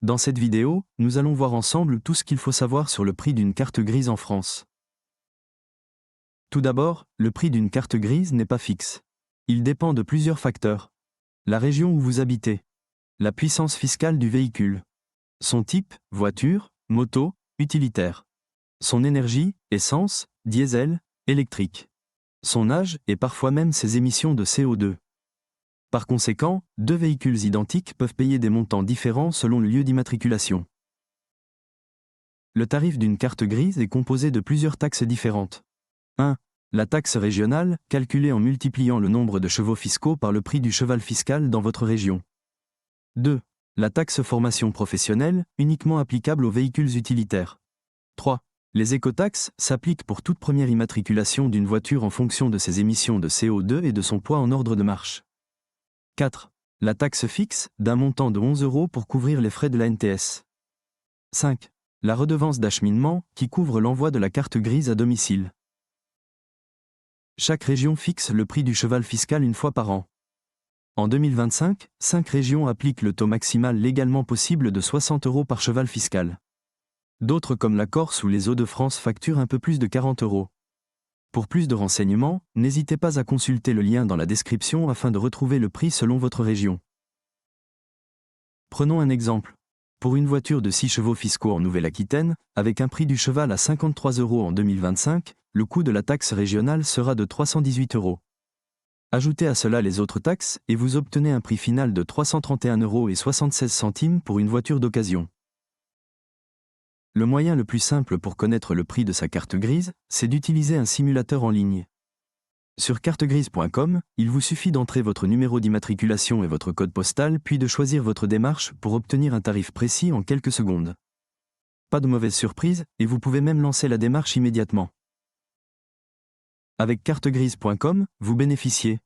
Dans cette vidéo, nous allons voir ensemble tout ce qu'il faut savoir sur le prix d'une carte grise en France. Tout d'abord, le prix d'une carte grise n'est pas fixe. Il dépend de plusieurs facteurs. La région où vous habitez, la puissance fiscale du véhicule, son type, voiture, moto, utilitaire, son énergie, essence, diesel, électrique, son âge et parfois même ses émissions de CO2. Par conséquent, deux véhicules identiques peuvent payer des montants différents selon le lieu d'immatriculation. Le tarif d'une carte grise est composé de plusieurs taxes différentes. 1. La taxe régionale, calculée en multipliant le nombre de chevaux fiscaux par le prix du cheval fiscal dans votre région. 2. La taxe formation professionnelle, uniquement applicable aux véhicules utilitaires. 3. Les écotaxes s'appliquent pour toute première immatriculation d'une voiture en fonction de ses émissions de CO2 et de son poids en ordre de marche. 4. La taxe fixe, d'un montant de 11 € pour couvrir les frais de l'ANTS. 5. La redevance d'acheminement, qui couvre l'envoi de la carte grise à domicile. Chaque région fixe le prix du cheval fiscal une fois par an. En 2025, 5 régions appliquent le taux maximal légalement possible de 60 € par cheval fiscal. D'autres comme la Corse ou les Hauts-de-France facturent un peu plus de 40 €. Pour plus de renseignements, n'hésitez pas à consulter le lien dans la description afin de retrouver le prix selon votre région. Prenons un exemple. Pour une voiture de 6 chevaux fiscaux en Nouvelle-Aquitaine, avec un prix du cheval à 53 € en 2025, le coût de la taxe régionale sera de 318 €. Ajoutez à cela les autres taxes et vous obtenez un prix final de 331,76 € pour une voiture d'occasion. Le moyen le plus simple pour connaître le prix de sa carte grise, c'est d'utiliser un simulateur en ligne. Sur cartegrise.com, il vous suffit d'entrer votre numéro d'immatriculation et votre code postal puis de choisir votre démarche pour obtenir un tarif précis en quelques secondes. Pas de mauvaise surprise et vous pouvez même lancer la démarche immédiatement. Avec cartegrise.com, vous bénéficiez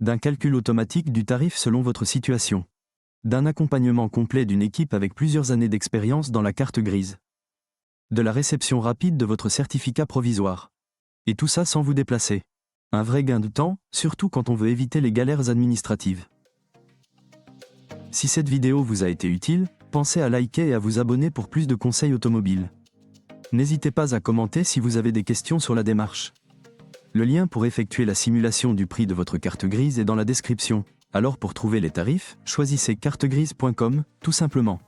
d'un calcul automatique du tarif selon votre situation, d'un accompagnement complet d'une équipe avec plusieurs années d'expérience dans la carte grise, de la réception rapide de votre certificat provisoire. Et tout ça sans vous déplacer. Un vrai gain de temps, surtout quand on veut éviter les galères administratives. Si cette vidéo vous a été utile, pensez à liker et à vous abonner pour plus de conseils automobiles. N'hésitez pas à commenter si vous avez des questions sur la démarche. Le lien pour effectuer la simulation du prix de votre carte grise est dans la description. Alors pour trouver les tarifs, choisissez cartegrise.com, tout simplement.